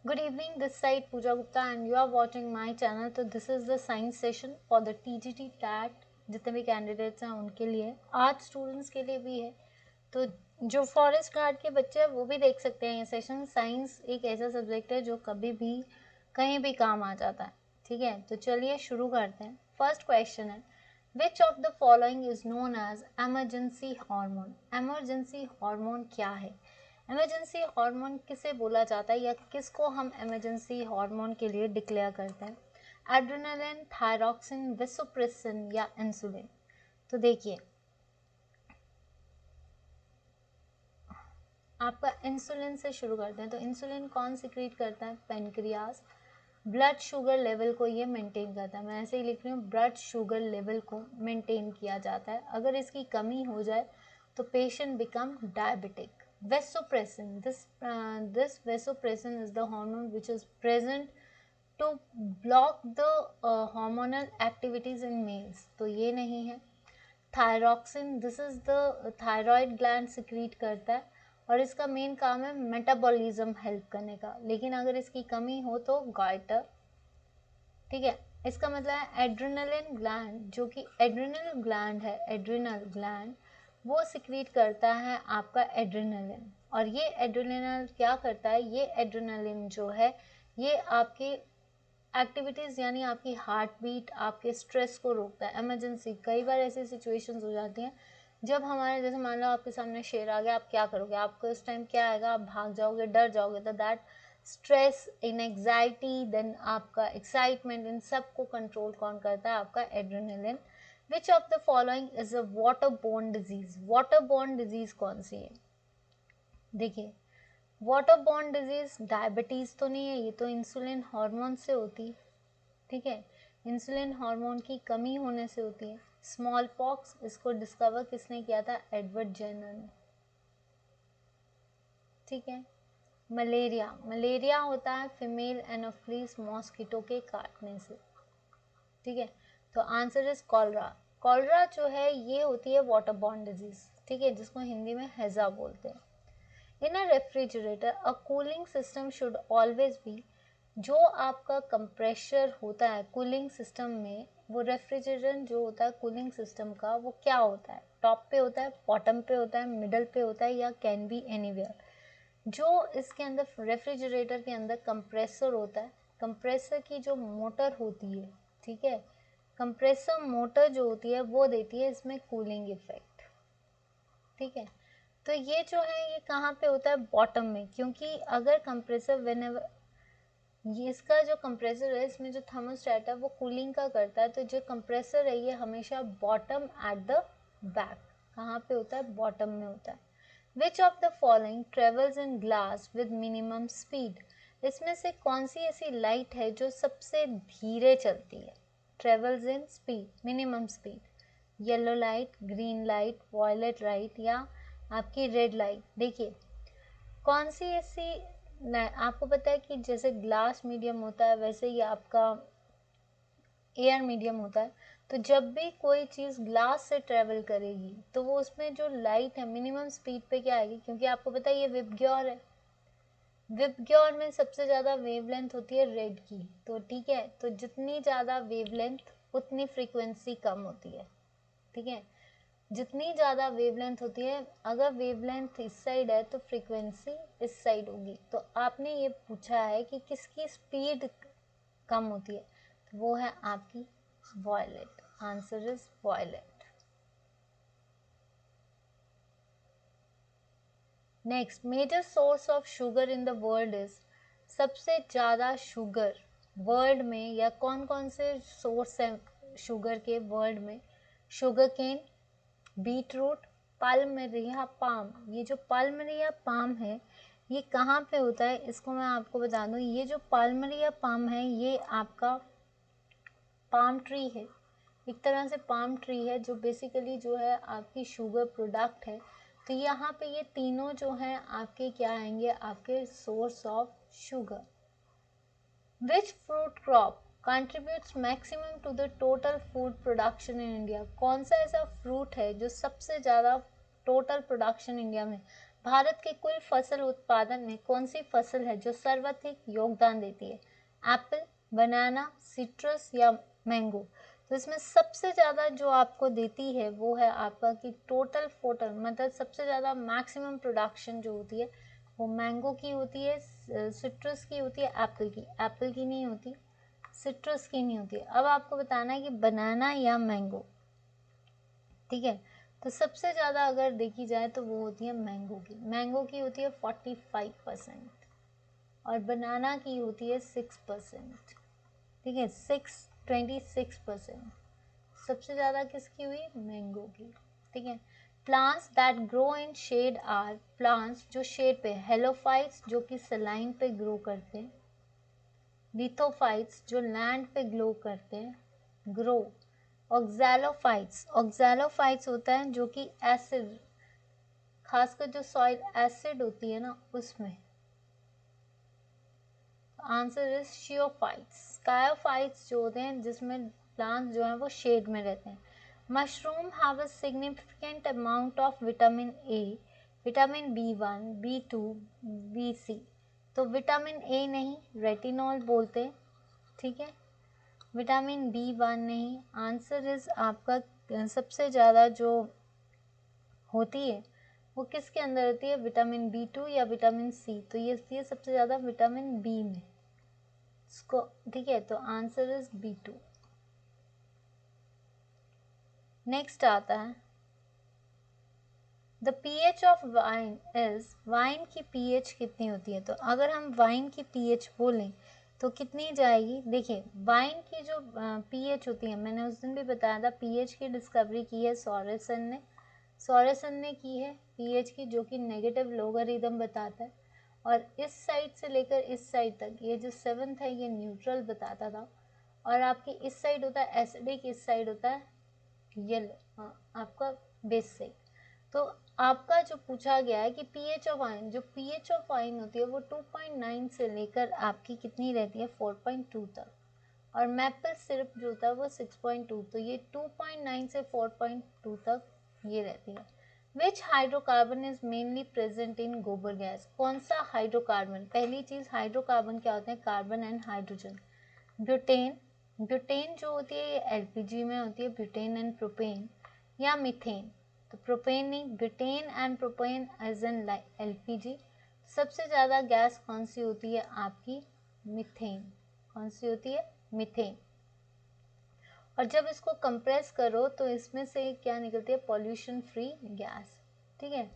Good evening, this side Pooja Gupta and you are watching my channel. तो this is the science session for the TGT TAT जितने भी candidates हैं उनके लिए, आज students के लिए भी है। तो जो फॉरेस्ट गार्ड के बच्चे हैं वो भी देख सकते हैं ये सेशन। साइंस एक ऐसा सब्जेक्ट है जो कभी भी कहीं भी काम आ जाता है, ठीक है। तो चलिए शुरू करते हैं। फर्स्ट क्वेश्चन है, which of the following is known as emergency hormone. Emergency hormone क्या है? इमरजेंसी हार्मोन किसे बोला जाता है या किसको हम इमरजेंसी हार्मोन के लिए डिक्लेयर करते हैं? एड्रेनालिन, थायरॉक्सिन, वेसोप्रेसिन या इंसुलिन? तो देखिए, आपका इंसुलिन से शुरू करते हैं। तो इंसुलिन कौन सिक्रीट करता है? पेनक्रियाज। ब्लड शुगर लेवल को ये मेंटेन करता है। मैं ऐसे ही लिख रही हूँ, ब्लड शुगर लेवल को मेंटेन किया जाता है। अगर इसकी कमी हो जाए तो patient become diabetic. Vasopressin, this vasopressin is the hormone which is present to block the hormonal activities in males. तो ये नहीं है। Thyroxine, this is the thyroid gland secrete करता है और इसका मेन काम है मेटाबॉलिज्म हेल्प करने का। लेकिन अगर इसकी कमी हो तो गॉइटर, ठीक है। इसका मतलब है एड्रेनलिन ग्लैंड, जो कि एड्रेनल ग्लैंड है, एड्रेनल ग्लैंड वो सिक्रीट करता है आपका एड्रेनलिन। और ये एड्रेनल क्या करता है? ये एड्रेनलिन जो है ये आपकी एक्टिविटीज़ यानी आपकी हार्ट बीट, आपके स्ट्रेस को रोकता है। इमरजेंसी, कई बार ऐसी सिचुएशंस हो जाती हैं जब हमारे, जैसे मान लो आपके सामने शेर आ गया, आप क्या करोगे? आपको इस टाइम क्या आएगा? आप भाग जाओगे, डर जाओगे। तो that stress, in anxiety, then आपका एक्साइटमेंट, इन सब को कंट्रोल कौन करता है? आपका adrenaline. Which of the following is a waterborne disease. Waterborne disease कौन सी है? देखिए, वाटर बोर्न डिजीज डायबिटीज तो नहीं है, ये तो इंसुलिन हार्मोन से होती है, ठीक है। इंसुलिन हार्मोन की कमी होने से होती है। स्मॉल पॉक्स, इसको डिस्कवर किसने किया था? एडवर्ड जेनर ने, ठीक है। मलेरिया, मलेरिया होता है फीमेल एनोफ्लिस मॉस्किटो के काटने से, ठीक है। तो आंसर इज कॉलरा। कॉलरा जो है ये होती है वाटर बॉर्न डिजीज, ठीक है, जिसको हिंदी में हैजा बोलते हैं। In a refrigerator a cooling system should always be, जो आपका कंप्रेशर होता है कूलिंग सिस्टम में, वो रेफ्रिजरेशन जो होता है कूलिंग सिस्टम का, वो क्या होता है? टॉप पे होता है, बॉटम पे होता है, मिडल पे होता है, या कैन बी एनीवेयर? जो इसके अंदर रेफ्रिजरेटर के अंदर कंप्रेसर होता है, कंप्रेसर की जो मोटर होती है, ठीक है, कंप्रेसर मोटर जो होती है वो देती है इसमें कूलिंग इफेक्ट, ठीक है। तो ये जो है ये कहाँ पे होता है? बॉटम में, क्योंकि अगर कंप्रेसर व्हेनेवर, ये इसका जो कंप्रेसर है इसमें जो थर्मोस्टेट है वो कूलिंग का करता है, तो जो कंप्रेसर है ये हमेशा बॉटम एट द बैक, कहाँ पे होता है? बॉटम में होता है। Which of the following travels in glass with minimum speed. इसमें से कौन सी ऐसी लाइट है जो सबसे धीरे चलती है? Travels in speed, minimum speed. Yellow light, green light, violet light या आपकी रेड लाइट? देखिए, कौन सी ऐसी, आपको पता है कि जैसे ग्लास मीडियम होता है वैसे ही आपका एयर मीडियम होता है। तो जब भी कोई चीज़ ग्लास से ट्रेवल करेगी तो वो उसमें जो लाइट है मिनिमम स्पीड पे क्या आएगी? क्योंकि आपको पता है ये विबग्योर है, विबग्योर में सबसे ज़्यादा वेवलेंथ होती है रेड की, तो ठीक है। तो जितनी ज़्यादा वेवलेंथ उतनी फ्रीक्वेंसी कम होती है, ठीक है। जितनी ज़्यादा वेवलेंथ होती है, अगर वेवलेंथ इस साइड है तो फ्रीक्वेंसी इस साइड होगी। तो आपने ये पूछा है कि किसकी स्पीड कम होती है, तो वो है आपकी violet. Answer is violet. Next, major source of sugar in the world is. सबसे ज़्यादा शुगर वर्ल्ड में या कौन कौन से सोर्स हैं शुगर के वर्ल्ड में? Sugar cane, beet root, palmyra palm. ये जो पाल्मेरिया पाम है ये कहाँ पे होता है? इसको मैं आपको बता दूँ, ये जो पाल्मेरिया पाम है ये आपका पाम ट्री है, एक तरह से पाम ट्री है जो बेसिकली जो है आपकी शुगर प्रोडक्ट है। तो यहाँ पे ये तीनों जो हैं आपके क्या आएंगे? आपके source of sugar. Which fruit crop contributes maximum to the total food production in India. कौन सा ऐसा फ्रूट है जो सबसे ज़्यादा टोटल प्रोडक्शन इंडिया में, भारत के कुल फसल उत्पादन में कौन सी फसल है जो सर्वाधिक योगदान देती है? एप्पल, बनाना, सिट्रस या मैंगो? तो इसमें सबसे ज़्यादा जो आपको देती है वो है आपका कि टोटल मतलब सबसे ज़्यादा मैक्सिमम प्रोडक्शन जो होती है वो मैंगो की होती है, सिट्रस की होती है, एप्पल की नहीं होती, सिट्रस की नहीं होती है। अब आपको बताना है कि बनाना या मैंगो, ठीक है। तो सबसे ज़्यादा अगर देखी जाए तो वो होती है मैंगो की होती है 45% और बनाना की होती है 6%, ठीक है, 26%। सबसे ज़्यादा किसकी हुई? मैंगो की, ठीक है। Plants that grow in shade are, plants जो शेड पे, हेलोफाइट्स जो कि सलाइन पे ग्रो करते हैं, लिथोफाइट्स जो लैंड पे ग्रो, ऑक्सैलोफाइट्स होता है जो कि एसिड, खासकर जो सॉइल एसिड होती है ना उसमें। Answer is शियोफाइट्स। स्कायोफाइट्स जो होते हैं जिसमें प्लांट्स जो हैं वो शेड में रहते हैं। Mushroom have a significant amount of vitamin A, vitamin B1, B2, BC। तो विटामिन ए नहीं, रेटिनॉल बोलते हैं, ठीक है। विटामिन B1 नहीं, आंसर इज आपका सबसे ज़्यादा जो होती है वो किसके अंदर होती है? विटामिन B2 या विटामिन C? तो ये होती है सबसे ज़्यादा विटामिन बी में इसको, ठीक है। तो आंसर इज B2। नेक्स्ट आता है the pH of wine is, wine की pH कितनी होती है? तो अगर हम वाइन की pH बोलें तो कितनी जाएगी? देखिए वाइन की जो pH होती है, मैंने उस दिन भी बताया था, pH की डिस्कवरी की है सॉरेसन ने की है pH की, जो कि नेगेटिव लोगरिथम बताता है। और इस साइड से लेकर इस साइड तक ये जो 7th है ये न्यूट्रल बताता था। और आपकी इस साइड होता है एसिडिक, इस साइड होता है येलो, आपका बेस साइड। तो आपका जो पूछा गया है कि pH ऑफ आयन, जो pH ऑफ आयन होती है वो 2.9 से लेकर आपकी कितनी रहती है? 4.2 तक। और मैपल सिरप जो होता है वो 6.2, तो ये 2.9 से 4.2 तक ये रहती है। Which hydrocarbon is mainly present in गोबर गैस? कौन सा हाइड्रोकार्बन? पहली चीज हाइड्रोकार्बन क्या होते हैं? Carbon and hydrogen. Butane, butane जो होती है ये एलपीजी में होती है, ब्यूटेन एंड प्रोपेन, या मीथेन? तो प्रोपेन नहीं, butane and propane as an LPG. सबसे ज़्यादा गैस कौन सी होती है आपकी? मीथेन। कौन सी होती है? मीथेन। और जब इसको कंप्रेस करो तो इसमें से क्या निकलती है? पॉल्यूशन फ्री गैस, ठीक है,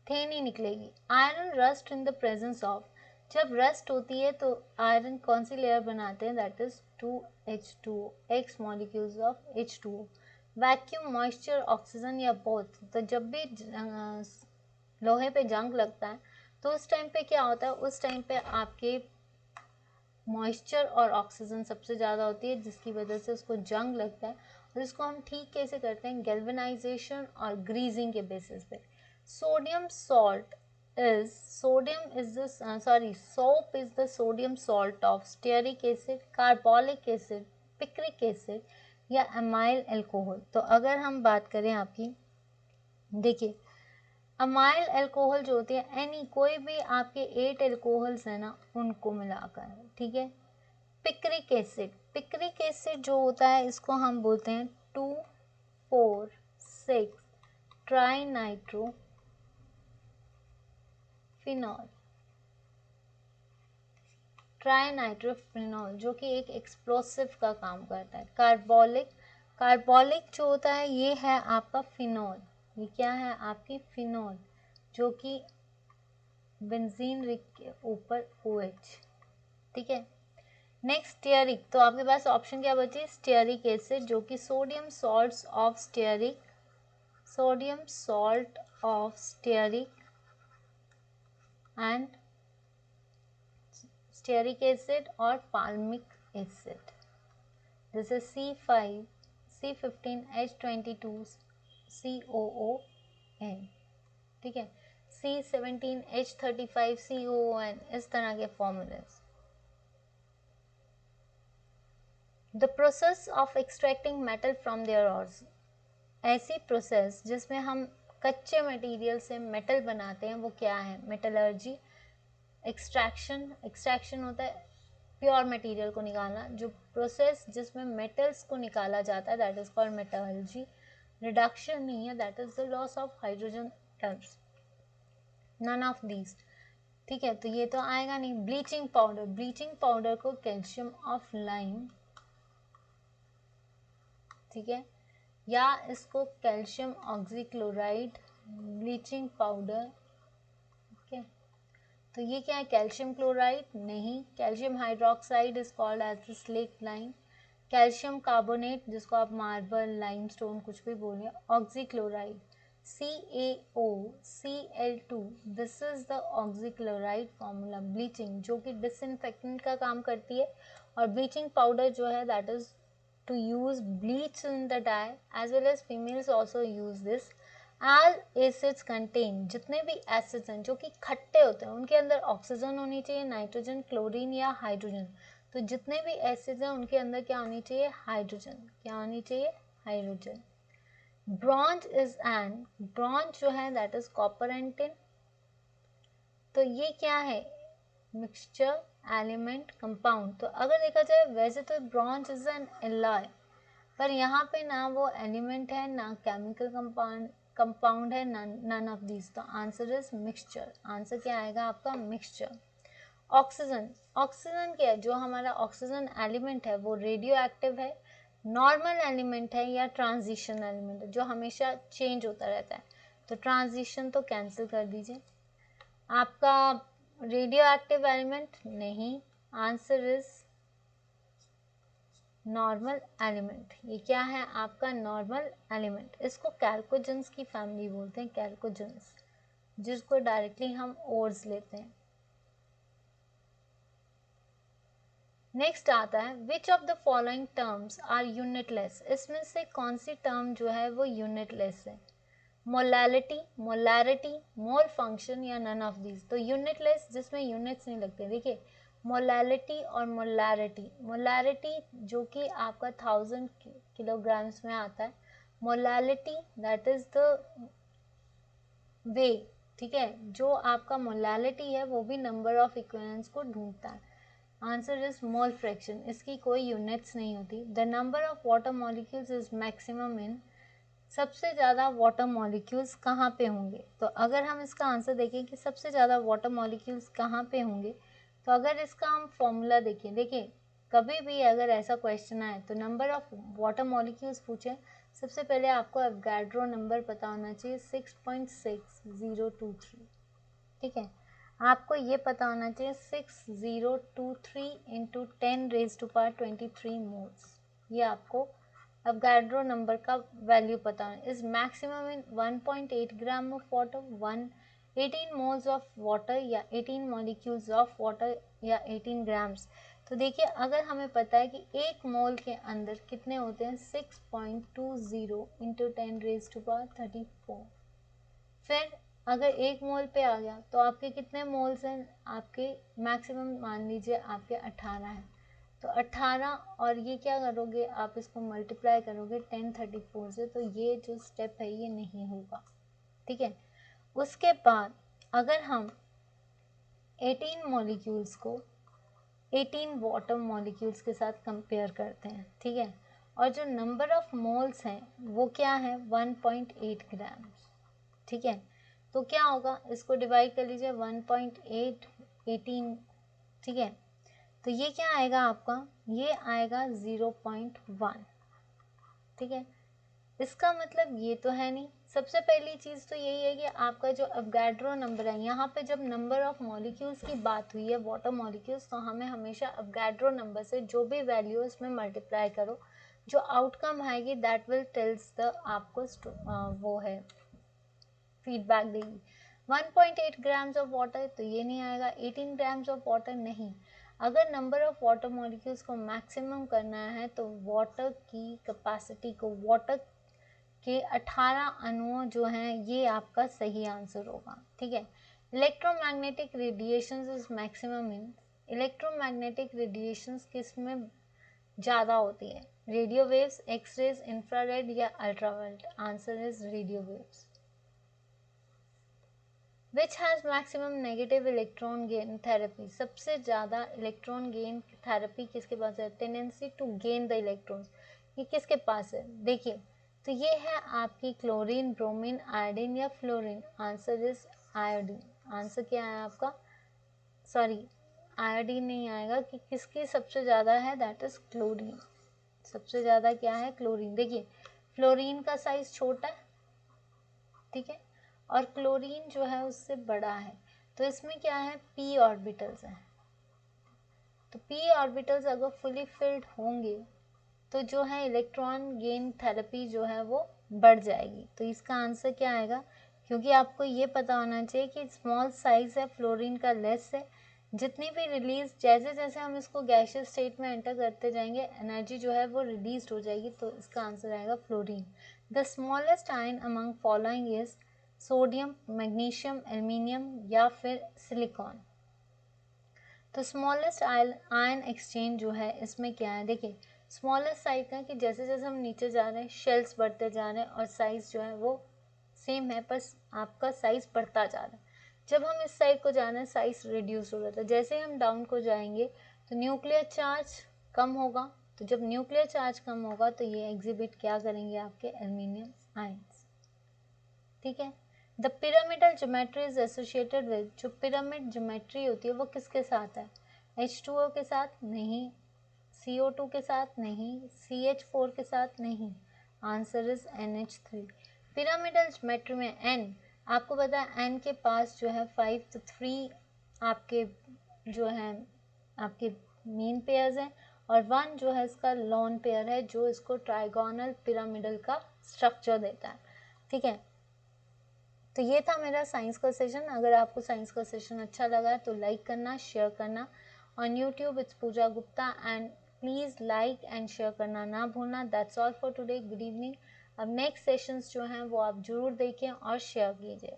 थेन ही निकलेगी। Iron rust in the presence of, जब रस्ट होती है तो आयरन कौन सी लेयर बनाते हैं? That is 2H2O, x molecules of H2O। Vacuum, moisture, oxygen या बोथ? तो जब भी लोहे पे जंग लगता है तो उस टाइम पे क्या होता है? उस टाइम पे आपके मॉइस्चर और ऑक्सीजन सबसे ज़्यादा होती है, जिसकी वजह से उसको जंग लगता है। और इसको हम ठीक कैसे करते हैं? गैल्वेनाइजेशन और ग्रीजिंग के बेसिस पे। Sodium salt is, soap is the sodium salt of stearic acid, carbolic acid, picric acid या अमाइल अल्कोहल? तो अगर हम बात करें आपकी, देखिए अमाइल अल्कोहल जो होती है, एनी कोई भी आपके 8 अल्कोहल्स है ना उनको मिलाकर, ठीक है। पिक्रिक एसिड, पिक्रिक एसिड जो होता है इसको हम बोलते हैं 2,4,6 tri nitro phenol, try nitrophenol, जो कि एक एक्सप्लोसिव का काम करता है। कार्बोलिक, कार्बोलिक जो होता है ये है आपका फिनॉल, ये क्या है? आपकी फिनॉल, जो कि बेंजीन रिंग के ऊपर OH, ठीक है। नेक्स्ट स्टेरिक, तो आपके पास ऑप्शन क्या बचे? स्टेरिक एसिड, जो कि sodium salt of stearic, sodium salt of stearic and stearic acid और palmitic acid. This is C5, C15, H22, COON, ठीक है, C17, H35, COON, इस तरह के formulas. The process of extracting metal from their ores, ऐसी process जिसमें हम कच्चे मटेरियल से मेटल बनाते हैं वो क्या है? मेटलर्जी। एक्सट्रैक्शन होता है प्योर मटेरियल को निकालना, जो प्रोसेस जिसमें मेटल्स को निकाला जाता है that is called metallurgy. Reduction नहीं है, that is the loss of hydrogen atoms. None of these. ठीक है, तो ये तो आएगा नहीं। ब्लीचिंग पाउडर, ब्लीचिंग पाउडर को कैल्शियम ऑफ लाइम, ठीक है, या इसको calcium oxychloride bleaching powder. Okay, तो ये क्या है? कैल्शियम क्लोराइड नहीं। Calcium hydroxide is called as the slaked lime. Calcium carbonate, जिसको आप मार्बल, लाइमस्टोन कुछ भी बोलिए, oxychloride CaOCl2, this is the oxychloride formula. Bleaching जो कि डिसइंफेक्टेंट का काम करती है, और ब्लीचिंग पाउडर जो है that is to use bleach in the dye, as well as females also use this. All acids contain, जितने भी एसिड्स हैं जो कि खट्टे होते हैं उनके अंदर ऑक्सीजन होनी चाहिए, नाइट्रोजन, क्लोरीन या हाइड्रोजन। तो जितने भी एसिड्स हैं उनके अंदर क्या होनी चाहिए? हाइड्रोजन। क्या होनी चाहिए? Hydrogen. Bronze is an, bronze जो है that is copper and tin. तो ये क्या है? Mixture element compound. तो अगर देखा जाए वैसे तो ब्रॉन्ज इज एन एलॉय, पर यहाँ पे ना वो एलिमेंट है ना केमिकल कंपाउंड है, नन ऑफ दीज। तो आंसर इज मिक्सचर। आंसर क्या आएगा आपका? मिक्सचर। ऑक्सीजन, ऑक्सीजन क्या है? जो हमारा ऑक्सीजन एलिमेंट है वो रेडियो एक्टिव है, नॉर्मल एलिमेंट है, या ट्रांजिशन एलिमेंट है जो हमेशा चेंज होता रहता है। तो ट्रांजिशन तो कैंसिल कर दीजिए। आपका रेडियो एक्टिव एलिमेंट नहीं, आंसर इज नॉर्मल एलिमेंट। ये क्या है आपका? Normal element. इसको कैल्कोजेंस की फैमिली बोलते हैं, कैल्कोजेंस, जिसको डायरेक्टली हम ओर्स लेते हैं। नेक्स्ट आता है which of the following terms are unitless. इसमें से कौन सी टर्म जो है वो यूनिटलेस है? मोलैलिटी, मोलैरिटी, मोल फंक्शन, या नन ऑफ दीज। तो यूनिटलेस जिसमें यूनिट्स नहीं लगते, देखिए मोलैलिटी और मोलैरिटी। मोलैरिटी जो कि आपका 1000 किलोग्राम्स में आता है, molality that is the way, ठीक है, जो आपका मोलैलिटी है वो भी नंबर ऑफ इक्विवेलेंट्स को ढूंढता है। आंसर इज मोल फ्रैक्शन, इसकी कोई यूनिट्स नहीं होती। The number of water molecules is maximum इन, सबसे ज़्यादा वाटर मॉलिक्यूल्स कहाँ पे होंगे? तो अगर हम इसका आंसर देखें कि सबसे ज़्यादा वाटर मॉलिक्यूल्स कहाँ पे होंगे, तो अगर इसका हम फॉर्मूला देखें, देखिए कभी भी अगर ऐसा क्वेश्चन आए तो नंबर ऑफ वाटर मॉलिक्यूल्स पूछे, सबसे पहले आपको एवोगाड्रो नंबर पता होना चाहिए 6.6023, ठीक है। आपको ये पता होना चाहिए 6023 इंटू 10⁻23 मोल्स, ये आपको एवोगाड्रो नंबर का वैल्यू पता है। Is maximum in 1.8 gram of water, 18 moles of water, या 18 मॉलिक्यूल्स ऑफ वाटर, या 18 ग्राम्स। तो देखिए अगर हमें पता है कि एक मोल के अंदर कितने होते हैं 6.20 इंटू 10⁻34, फिर अगर एक मोल पे आ गया तो आपके कितने मोल्स हैं? आपके मैक्सिमम मान लीजिए आपके 18 हैं, तो 18 और ये क्या करोगे आप इसको मल्टीप्लाई करोगे 1034 से, तो ये जो स्टेप है ये नहीं होगा, ठीक है। उसके बाद अगर हम 18 मॉलिक्यूल्स को 18 वाटर मॉलिक्यूल्स के साथ कंपेयर करते हैं, ठीक है, और जो नंबर ऑफ मोल्स हैं वो क्या है 1.8 ग्राम, ठीक है। तो क्या होगा, इसको डिवाइड कर लीजिए 1.8 18, ठीक है, तो ये क्या आएगा आपका? ये आएगा 0.1, ठीक है। इसका मतलब ये तो है नहीं। सबसे पहली चीज़ तो यही है कि आपका जो एवोगाड्रो नंबर है, यहाँ पे जब नंबर ऑफ मॉलिक्यूल्स की बात हुई है वाटर मॉलिक्यूल्स, तो हमें हमेशा एवोगाड्रो नंबर से जो भी वैल्यू है उसमें मल्टीप्लाई करो, जो आउटकम आएगी दैट विल टेल्स द आपको वो है फीडबैक देगी। 1.8 ग्राम्स ऑफ वाटर, तो ये नहीं आएगा। 18 ग्राम्स ऑफ वाटर नहीं। अगर नंबर ऑफ वाटर मॉलिक्यूल्स को मैक्सिमम करना है तो वाटर की कैपेसिटी को, वाटर के 18 अणुओं जो हैं ये आपका सही आंसर होगा, ठीक है। Electromagnetic radiations is maximum in, electromagnetic radiations किस में ज़्यादा होती है? रेडियो वेव्स, एक्सरेज, इंफ्रारेड, या ultraviolet. Answer is radio waves. Which has maximum negative electron gain enthalpy, सबसे ज़्यादा इलेक्ट्रॉन गेन थेरेपी किसके पास है, tendency to gain the electron, ये किसके पास है, देखिए तो ये है आपकी क्लोरीन, ब्रोमीन, आयोडीन या fluorine. Answer is iodine. Answer क्या है आपका, सॉरी आयोडीन नहीं आएगा कि किसकी सबसे ज़्यादा है, दैट इज क्लोरीन। सबसे ज़्यादा क्या है, क्लोरीन। देखिए फ्लोरीन का साइज छोटा है, ठीक है, और क्लोरीन जो है उससे बड़ा है, तो इसमें क्या है, पी ऑर्बिटल्स हैं। तो पी ऑर्बिटल्स अगर फुली फिल्ड होंगे तो जो है इलेक्ट्रॉन गेन थेरेपी जो है वो बढ़ जाएगी। तो इसका आंसर क्या आएगा, क्योंकि आपको ये पता होना चाहिए कि स्मॉल साइज है, फ्लोरीन का लेस है, जितनी भी रिलीज, जैसे जैसे हम इसको गैसियस स्टेट में एंटर करते जाएंगे एनर्जी जो है वो रिलीज हो जाएगी। तो इसका आंसर आएगा fluorine. The smallest ion among following is sodium, magnesium, aluminium या फिर सिलिकॉन। तो स्मॉलेस्ट आयन एक्सचेंज जो है इसमें क्या है, देखिए स्मॉलेस्ट साइज का कि जैसे जैसे हम नीचे जा रहे हैं शेल्स बढ़ते जा रहे हैं और साइज जो है वो सेम है, पर आपका साइज बढ़ता जा रहा है। जब हम इस साइड को जा रहे हैं साइज रिड्यूस हो जाता है, जैसे ही हम डाउन को जाएंगे तो न्यूक्लियर चार्ज कम होगा। तो जब न्यूक्लियर चार्ज कम होगा तो ये एग्जिबिट क्या करेंगे, आपके एल्यूमिनियम आयंस, ठीक है। The pyramidal geometry is associated with, जो पिरामिड ज्योमेट्री होती है वो किसके साथ है, H2O के साथ नहीं, CO2 के साथ नहीं, CH4 के साथ नहीं। Answer is NH3। Pyramidal geometry में N, आपको पता है N के पास जो है 5 तो 3 आपके जो है आपके मेन पेयर्स हैं और 1 जो है इसका लॉन पेयर है जो इसको ट्राइगोनल पिरामिडल का स्ट्रक्चर देता है, ठीक है। तो ये था मेरा साइंस का सेशन। अगर आपको साइंस का सेशन अच्छा लगा तो लाइक करना, शेयर करना। On YouTube it's Pooja Gupta and please like and share करना ना भूलना। That's all for today, good evening. अब नेक्स्ट सेशंस जो हैं वो आप जरूर देखें और शेयर कीजिए।